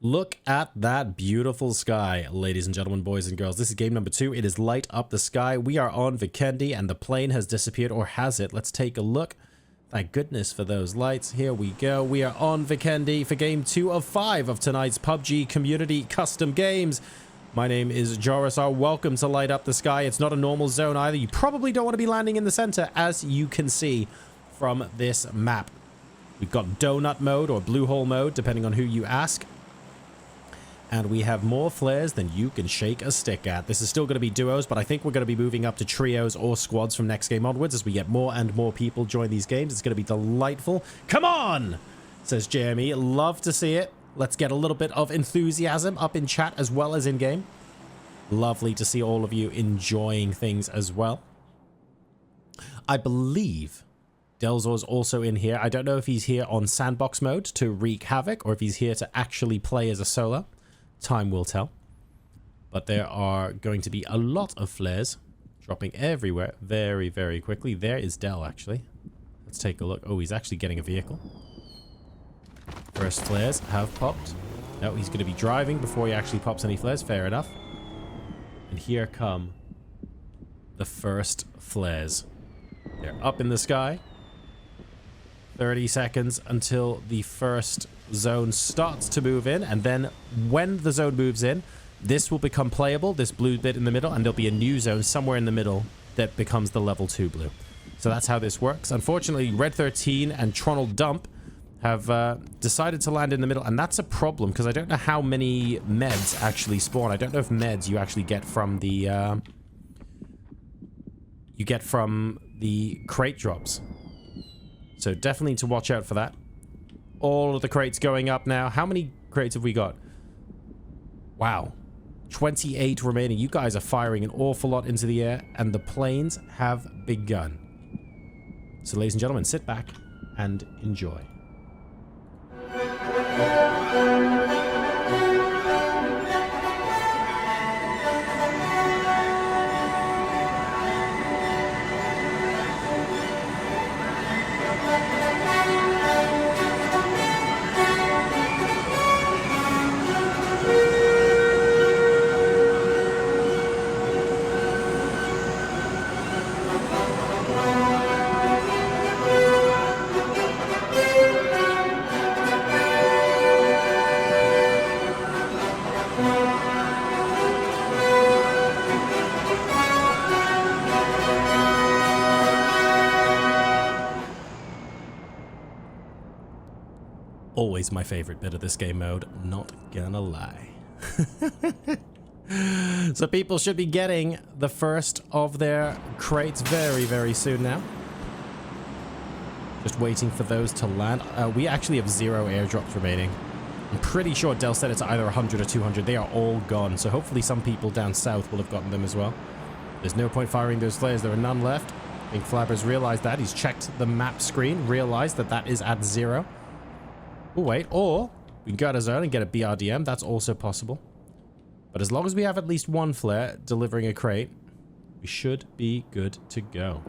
Look at that beautiful sky, ladies and gentlemen, boys and girls. This is game number 2. It is Light Up the Sky. We are on Vikendi and the plane has disappeared, or has it? Let's take a look. Thank goodness for those lights. Here we go. We are on Vikendi for game 2 of 5 of tonight's PUBG Community Custom Games. My name is Jorisar. Welcome to Light Up the Sky. It's not a normal zone either. You probably don't want to be landing in the center, as you can see from this map. We've got donut mode or blue hole mode, depending on who you ask. And we have more flares than you can shake a stick at. This is still going to be duos, but I think we're going to be moving up to trios or squads from next game onwards as we get more and more people join these games. It's going to be delightful. Come on, says Jeremy. Love to see it. Let's get a little bit of enthusiasm up in chat as well as in game. Lovely to see all of you enjoying things as well. I believe Delzor's also in here. I don't know if he's here on sandbox mode to wreak havoc or if he's here to actually play as a solo. Time will tell. But there are going to be a lot of flares dropping everywhere very, very quickly. There is Del, actually. Let's take a look. Oh, he's actually getting a vehicle. First flares have popped. No, he's going to be driving before he actually pops any flares. Fair enough. And here come the first flares. They're up in the sky. 30 seconds until the first zone starts to move in, and then when the zone moves in, this will become playable, this blue bit in the middle, and there'll be a new zone somewhere in the middle that becomes the level 2 blue. So that's how this works. Unfortunately, Red 13 and Tronal Dump have decided to land in the middle, and that's a problem because I don't know how many meds actually spawn. I don't know if meds you actually get from the crate drops. So definitely need to watch out for that. All of the crates going up now. How many crates have we got? Wow. 28 remaining. You guys are firing an awful lot into the air, and the planes have begun. So ladies and gentlemen, sit back and enjoy. Always my favorite bit of this game mode, not gonna lie. So people should be getting the first of their crates very, very soon now. Just waiting for those to land. We actually have 0 airdrops remaining. I'm pretty sure Del said it's either 100 or 200. They are all gone, so hopefully some people down south will have gotten them as well. There's no point firing those flares. There are none left. I think Flabber's realized that. He's checked the map screen, realized that that is at 0. Oh, wait, or we can go out of zone and get a BRDM. That's also possible. But as long as we have at least one flare delivering a crate, we should be good to go.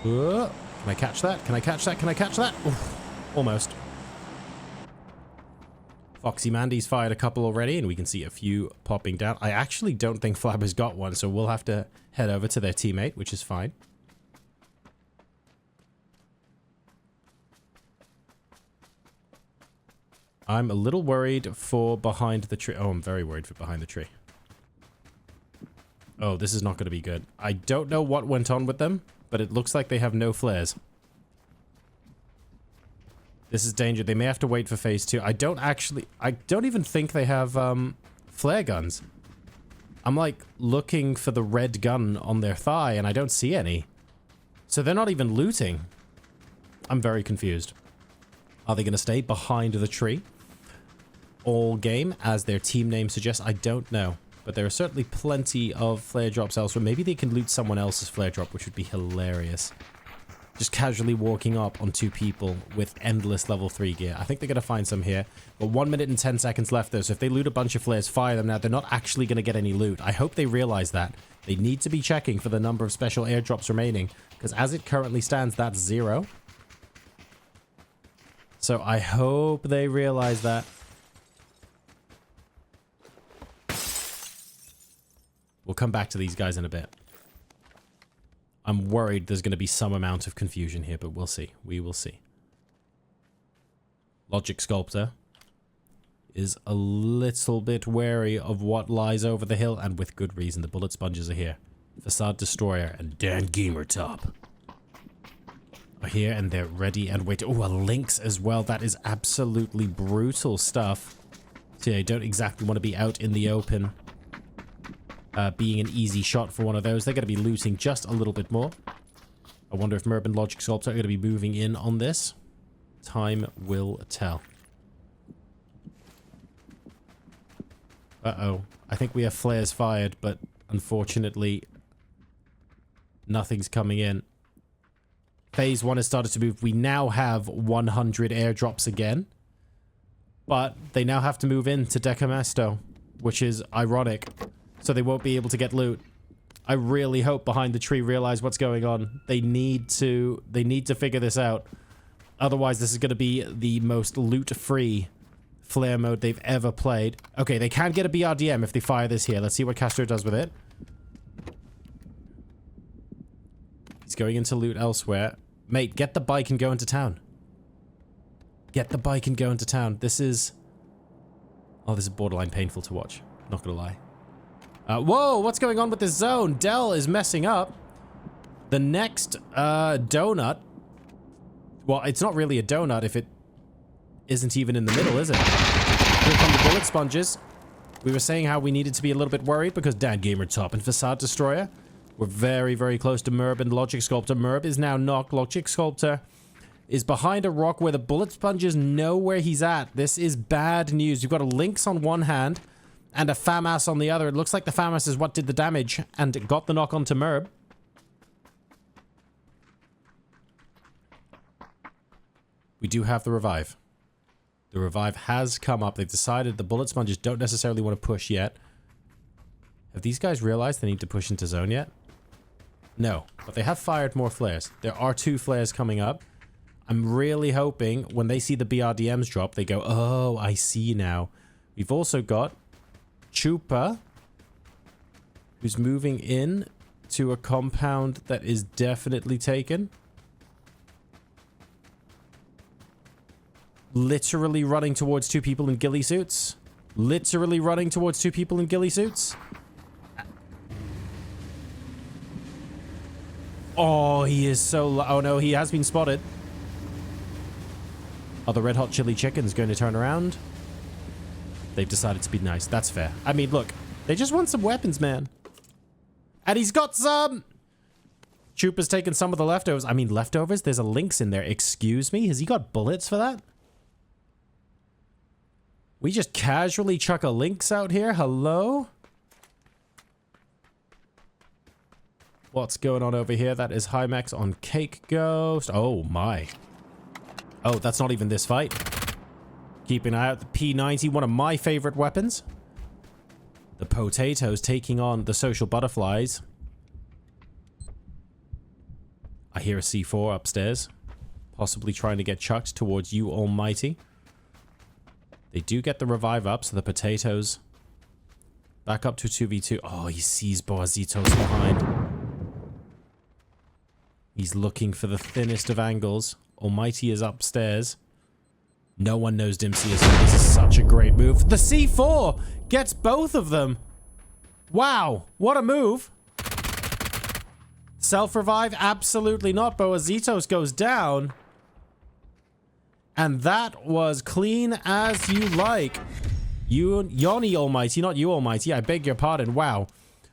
Can I catch that? Can I catch that? Can I catch that? Oof, almost. Foxy Mandy's fired a couple already, and we can see a few popping down. I actually don't think Flabber's got one, so we'll have to head over to their teammate, which is fine. I'm a little worried for behind the tree. Oh, I'm very worried for behind the tree. Oh, this is not going to be good. I don't know what went on with them, but it looks like they have no flares. This is danger. They may have to wait for phase 2. I don't even think they have flare guns. I'm like looking for the red gun on their thigh and I don't see any. So they're not even looting. I'm very confused. Are they going to stay behind the tree all game, as their team name suggests? I don't know. But there are certainly plenty of flare drops elsewhere. Maybe they can loot someone else's flare drop, which would be hilarious. Just casually walking up on 2 people with endless level 3 gear. I think they're going to find some here. But 1 minute and 10 seconds left, though. So if they loot a bunch of flares, fire them now. They're not actually going to get any loot. I hope they realize that. They need to be checking for the number of special airdrops remaining. Because as it currently stands, that's 0. So I hope they realize that. come back to these guys in a bit. I'm worried there's going to be some amount of confusion here, but we'll see. We will see. Logic Sculptor is a little bit wary of what lies over the hill, and with good reason. The bullet sponges are here. Facade Destroyer and Dan Gamertop are here, and they're ready and wait. Oh, a Lynx as well. That is absolutely brutal stuff. So yeah, you don't exactly want to be out in the open being an easy shot for one of those. They're going to be looting just a little bit more. I wonder if Merb and Logic Sculptor are going to be moving in on this. Time will tell. Uh-oh. I think we have flares fired, but unfortunately, nothing's coming in. Phase 1 has started to move. We now have 100 airdrops again. But they now have to move in to Decamesto, which is ironic. So they won't be able to get loot. I really hope behind the tree realize what's going on. They need to figure this out. Otherwise, this is going to be the most loot-free flare mode they've ever played. Okay, they can get a BRDM if they fire this here. Let's see what Castro does with it. He's going into loot elsewhere. Mate, get the bike and go into town. Get the bike and go into town. This is... Oh, this is borderline painful to watch. Not gonna lie. Whoa, what's going on with this zone? Dell is messing up. The next donut... Well, it's not really a donut if it isn't even in the middle, is it? Here come the bullet sponges. We were saying how we needed to be a little bit worried because Dan Gamertop and Facade Destroyer were very, very close to Merb and Logic Sculptor. Merb is now knocked. Logic Sculptor is behind a rock where the bullet sponges know where he's at. This is bad news. You've got a Lynx on one hand and a FAMAS on the other. It looks like the FAMAS is what did the damage and got the knock onto Merb. We do have the revive. The revive has come up. They've decided the bullet sponges don't necessarily want to push yet. Have these guys realized they need to push into zone yet? No, but they have fired more flares. There are 2 flares coming up. I'm really hoping when they see the BRDMs drop, they go, oh, I see now. We've also got Chupa, who's moving in to a compound that is definitely taken. Literally running towards 2 people in ghillie suits. Literally running towards 2 people in ghillie suits. Oh, he is so... Oh, no, he has been spotted. Are the Red Hot Chili Chickens going to turn around? They've decided to be nice. That's fair. I mean, look. They just want some weapons, man. And he's got some... Chupa's taken some of the leftovers. I mean, leftovers? There's a Lynx in there. Excuse me? Has he got bullets for that? We just casually chuck a Lynx out here? Hello? What's going on over here? That is Hymex on Cake Ghost. Oh, my. Oh, that's not even this fight. Keep an eye out. The P90, one of my favorite weapons. The potatoes taking on the social butterflies. I hear a C4 upstairs. Possibly trying to get chucked towards you almighty. They do get the revive up, so the potatoes back up to 2v2. Oh, he sees Boazitos behind. He's looking for the thinnest of angles. Almighty is upstairs. No one knows Dempsey is. This is such a great move. The C4 gets both of them. Wow, what a move. Self-revive? Absolutely not. Boazitos goes down. And that was clean as you like. Yoni Almighty, not you Almighty. I beg your pardon. Wow.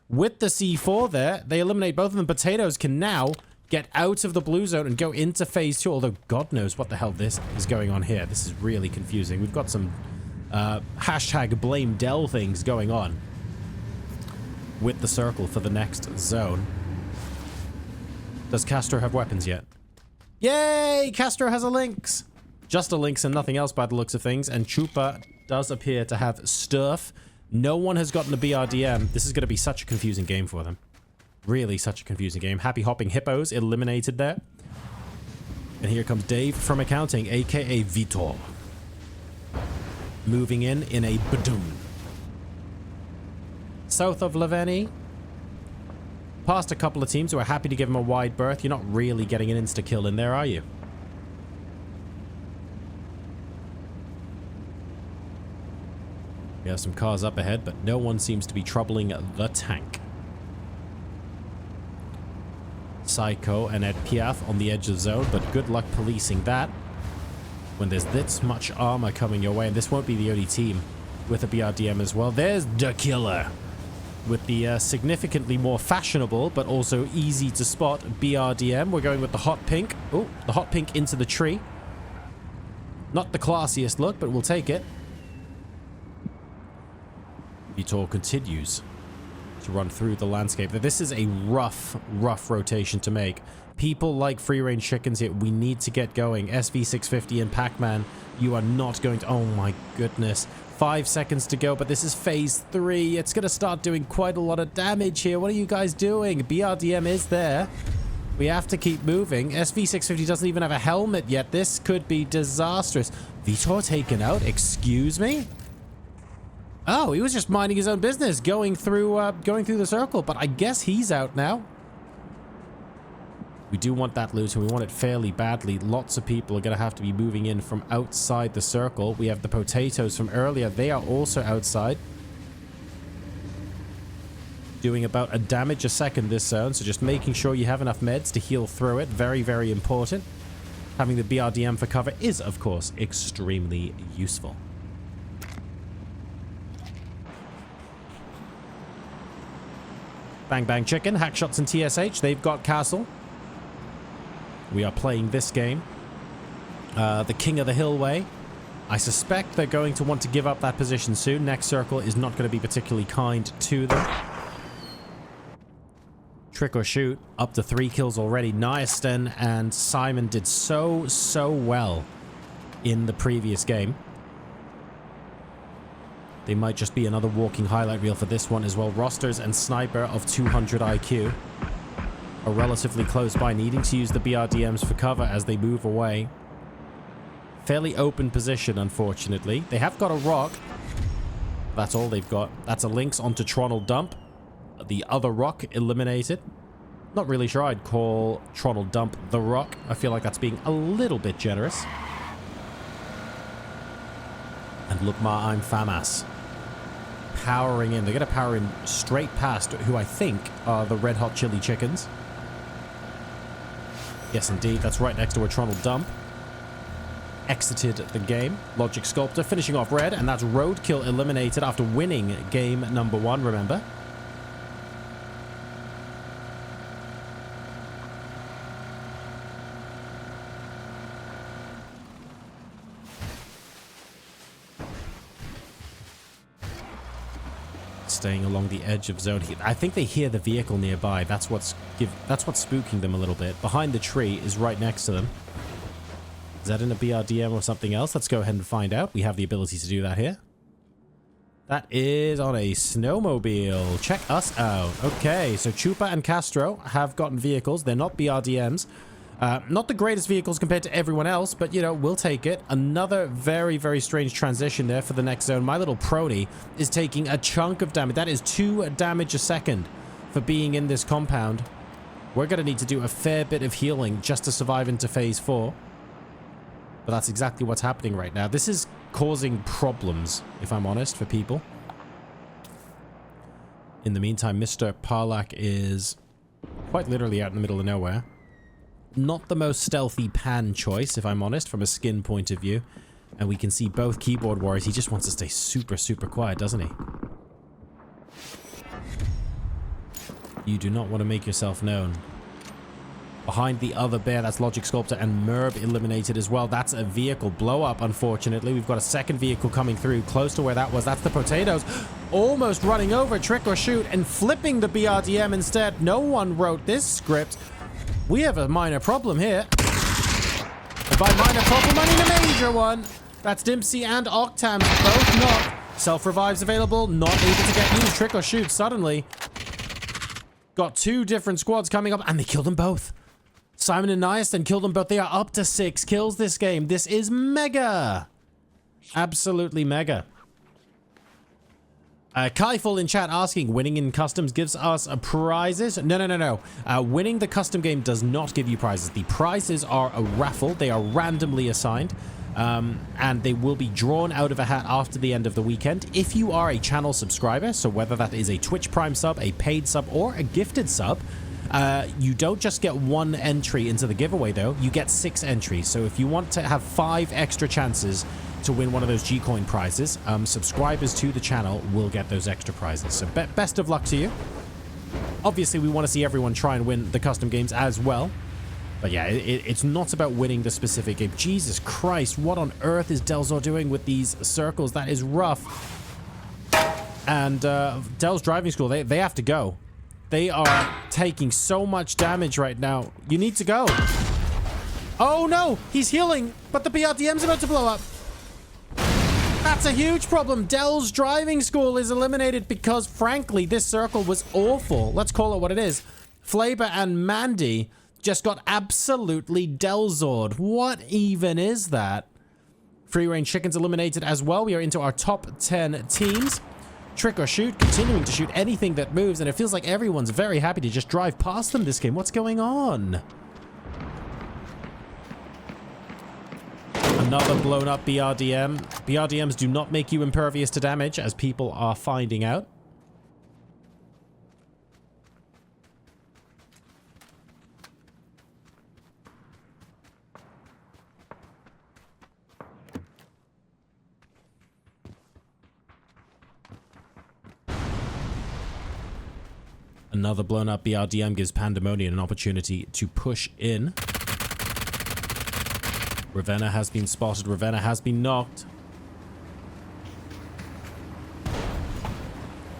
With the C4 there, they eliminate both of them. Potatoes can now get out of the blue zone and go into phase 2. Although God knows what the hell this is going on here. This is really confusing. We've got some hashtag blame Dell things going on with the circle for the next zone. Does Castro have weapons yet? Yay! Castro has a Lynx. Just a Lynx and nothing else by the looks of things. And Chupa does appear to have stuff. No one has gotten a BRDM. This is going to be such a confusing game for them. Really such a confusing game. Happy Hopping Hippos eliminated there. And here comes Dave from accounting, aka Vitor. Moving in a Badoon. South of Laveni, Past a couple of teams who are happy to give him a wide berth. You're not really getting an insta-kill in there, are you? We have some cars up ahead, but no one seems to be troubling the tank. Psycho and Ed Piaf on the edge of the zone, but good luck policing that when there's this much armor coming your way. And this won't be the only team with a BRDM as well. There's the killer with the significantly more fashionable but also easy to spot BRDM. We're going with the hot pink. Oh, the hot pink into the tree. Not the classiest look, but we'll take it. Vitor continues to run through the landscape. This is a rough rotation to make. People like free-range chickens here. We need to get going. SV650 and Pac-Man, you are not going to... Oh my goodness. 5 seconds to go, but this is phase 3. It's going to start doing quite a lot of damage here. What are you guys doing? BRDM is there. We have to keep moving. SV650 doesn't even have a helmet yet. This could be disastrous. Vitor taken out? Excuse me? Oh, he was just minding his own business, going through the circle, but I guess he's out now. We do want that loot, and we want it fairly badly. Lots of people are going to have to be moving in from outside the circle. We have the potatoes from earlier. They are also outside. Doing about a damage a second this zone, so just making sure you have enough meds to heal through it. Very, very important. Having the BRDM for cover is, of course, extremely useful. Bang Bang Chicken, Hackshots and TSH, they've got Castle. We are playing this game. The King of the Hill way. I suspect they're going to want to give up that position soon. Next circle is not going to be particularly kind to them. Trick or shoot, up to 3 kills already. Niaston and Simon did so well in the previous game. They might just be another walking highlight reel for this one as well. Rosters and Sniper of 200 IQ are relatively close by, needing to use the BRDMs for cover as they move away. Fairly open position, unfortunately. They have got a rock. That's all they've got. That's a Lynx onto Tronal Dump. The other rock eliminated. Not really sure I'd call Tronal Dump the rock. I feel like that's being a little bit generous. And look, ma, I'm FAMAS. Powering in. They're going to power in straight past who I think are the Red Hot Chili Chickens. Yes, indeed. That's right next to a Tronal Dump. Exited the game. Logic Sculptor finishing off red, and that's Roadkill eliminated after winning game number 1, remember? Staying along the edge of zone. I think they hear the vehicle nearby. That's what's spooking them a little bit. Behind the tree is right next to them. Is that in a BRDM or something else? Let's go ahead and find out. We have the ability to do that here. That is on a snowmobile. Check us out. Okay, so Chupa and Castro have gotten vehicles. They're not BRDMs. Not the greatest vehicles compared to everyone else, but, you know, we'll take it. Another very, very strange transition there for the next zone. My little Prody is taking a chunk of damage. That is 2 damage a second for being in this compound. We're going to need to do a fair bit of healing just to survive into phase 4. But that's exactly what's happening right now. This is causing problems, if I'm honest, for people. In the meantime, Mr. Parlak is quite literally out in the middle of nowhere. Not the most stealthy pan choice, if I'm honest, from a skin point of view. And we can see both keyboard warriors. He just wants to stay super, super quiet, doesn't he? You do not want to make yourself known. Behind the other bear, that's Logic Sculptor and Merb eliminated as well. That's a vehicle blow up, unfortunately. We've got a second vehicle coming through close to where that was. That's the potatoes. Almost running over Trick or Shoot and flipping the BRDM instead. No one wrote this script. We have a minor problem here. And by minor problem, I mean a major one. That's Dimpsey and Octam, both not. Self-revives available, not able to get used. Trick or Shoot suddenly got 2 different squads coming up, and they killed them both. Simon and Niaston killed them both. They are up to 6 kills this game. This is mega. Absolutely mega. Kaiful in chat asking, winning in customs gives us prizes? No. Winning the custom game does not give you prizes. The prizes are a raffle. They are randomly assigned. And they will be drawn out of a hat after the end of the weekend. If you are a channel subscriber, so whether that is a Twitch Prime sub, a paid sub, or a gifted sub, you don't just get one entry into the giveaway, though. You get 6 entries. So if you want to have 5 extra chances to win one of those G-Coin prizes, subscribers to the channel will get those extra prizes. So best of luck to you. Obviously, we want to see everyone try and win the custom games as well. But yeah, it's not about winning the specific game. Jesus Christ, what on earth is Delzor doing with these circles? That is rough. And Del's driving school, they have to go. They are taking so much damage right now. You need to go. Oh no, he's healing, but the BRDM's about to blow up. That's a huge problem. Del's driving school is eliminated because, frankly, this circle was awful. Let's call it what it is. Flaber and Mandy just got absolutely Delzored. What even is that? Free range chickens eliminated as well. We are into our top 10 teams. Trick or shoot, continuing to shoot anything that moves, and it feels like everyone's very happy to just drive past them this game. What's going on? Another blown up BRDM. BRDMs do not make you impervious to damage, as people are finding out. Another blown up BRDM gives Pandemonium an opportunity to push in. Ravenna has been spotted. Ravenna has been knocked.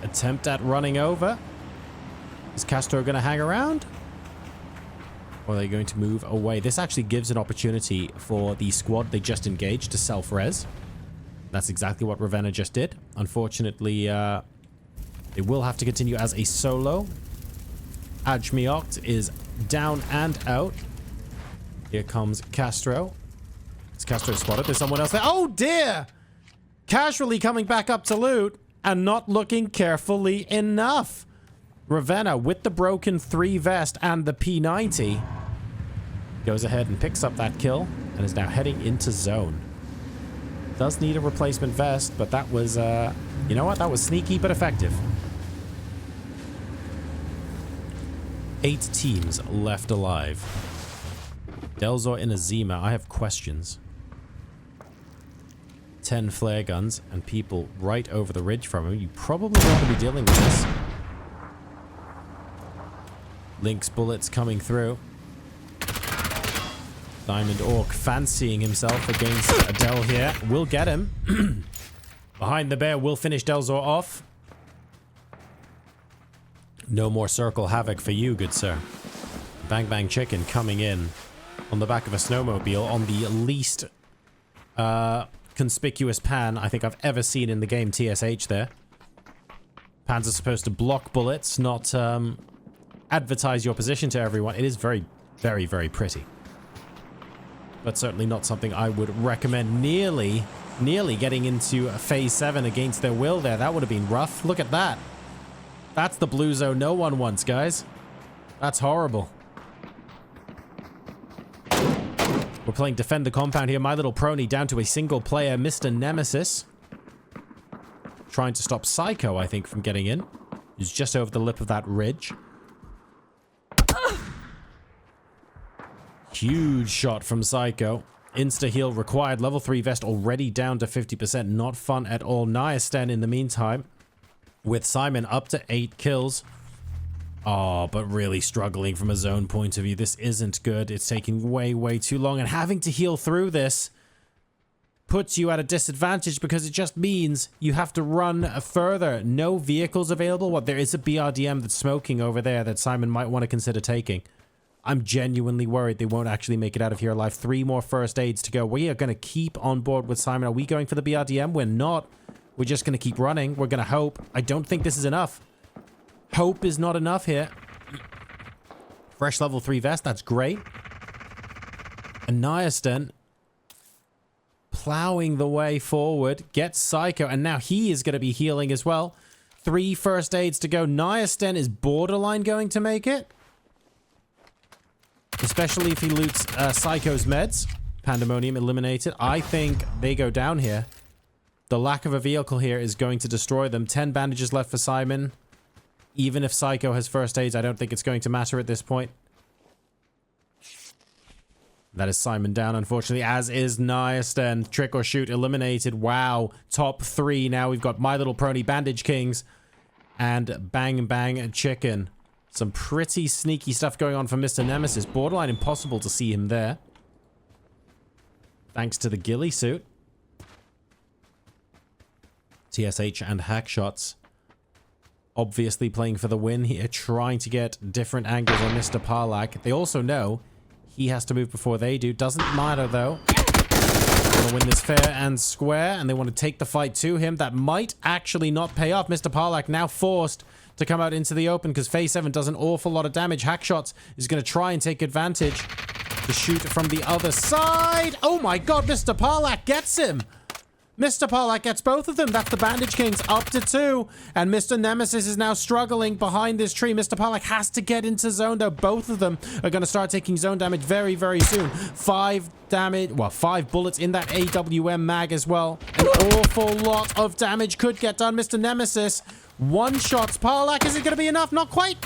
Attempt at running over. Is Castro going to hang around? Or are they going to move away? This actually gives an opportunity for the squad they just engaged to self-res. That's exactly what Ravenna just did. Unfortunately, they will have to continue as a solo. Ajmioct is down and out. Here comes Castro. Is Castro spotted? There's someone else there. Oh dear! Casually coming back up to loot and not looking carefully enough. Ravenna with the broken 3 vest and the P90 goes ahead and picks up that kill and is now heading into zone. Does need a replacement vest, but that was, you know what? That was sneaky but effective. 8 teams left alive. Delzor in Azima, I have questions. 10 flare guns and people right over the ridge from him. You probably want to be dealing with this. Link's bullets coming through. Diamond Orc fancying himself against Adele here. Will get him. Behind the bear will finish Delzor off. No more circle havoc for you, good sir. Bang Bang Chicken coming in on the back of a snowmobile on the least conspicuous pan I think I've ever seen in the game. TSH there. Pans are supposed to block bullets, not advertise your position to everyone. It is very, very, very pretty. But certainly not something I would recommend. Nearly getting into phase 7 against their will there. That would have been rough. Look at that. That's the blue zone no one wants, guys. That's horrible. We're playing Defend the Compound here. My Little Prony down to a single player, Mr. Nemesis. Trying to stop Psycho, I think, from getting in. He's just over the lip of that ridge. Huge shot from Psycho. Insta-heal required. Level 3 vest already down to 50%. Not fun at all. Niasten in the meantime, with Simon up to 8 kills. Oh, but really struggling from a zone point of view. This isn't good. It's taking way, way too long. And having to heal through this puts you at a disadvantage because it just means you have to run further. No vehicles available. What, there is a BRDM that's smoking over there that Simon might want to consider taking. I'm genuinely worried they won't actually make it out of here alive. 3 more first aids to go. We are going to keep on board with Simon. Are we going for the BRDM? We're not. We're just going to keep running. We're going to hope. I don't think this is enough. Hope is not enough here. Fresh level 3 vest. That's great. And Niasten plowing the way forward. Gets Psycho. And now he is going to be healing as well. 3 first aids to go. Niasten is borderline going to make it. Especially if he loots Psycho's meds. Pandemonium eliminated. I think they go down here. The lack of a vehicle here is going to destroy them. 10 bandages left for Simon. Even if Psycho has first aids, I don't think it's going to matter at this point. That is Simon down, unfortunately, as is Niasten. Trick or shoot eliminated. Wow. Top 3. Now we've got My Little Pony, Bandage Kings, and Bang Bang Chicken. Some pretty sneaky stuff going on for Mr. Nemesis. Borderline impossible to see him there. Thanks to the ghillie suit. TSH and hack shots. Obviously playing for the win here, trying to get different angles on Mr. Parlak. They also know he has to move before they do. Doesn't matter, though. They want to win this fair and square, and they want to take the fight to him. That might actually not pay off. Mr. Parlak now forced to come out into the open because Phase 7 does an awful lot of damage. Hackshots is going to try and take advantage to shoot from the other side. Oh my god, Mr. Parlak gets him. Mr. Parlak gets both of them. That's the Bandage Kings up to 2. And Mr. Nemesis is now struggling behind this tree. Mr. Parlak has to get into zone, though. Both of them are going to start taking zone damage very, very soon. 5 damage. Well, 5 bullets in that AWM mag as well. An awful lot of damage could get done. Mr. Nemesis, 1 shot. Parlak, is it going to be enough? Not quite.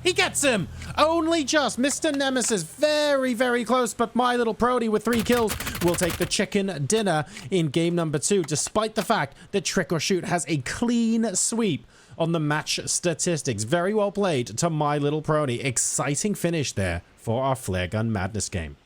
He gets him. Only just. Mr. Nemesis very, very close, but My Little Pony with 3 kills will take the chicken dinner in game number 2, despite the fact that Trick or Shoot has a clean sweep on the match statistics. Very well played to My Little Pony. Exciting finish there for our Flare Gun Madness game.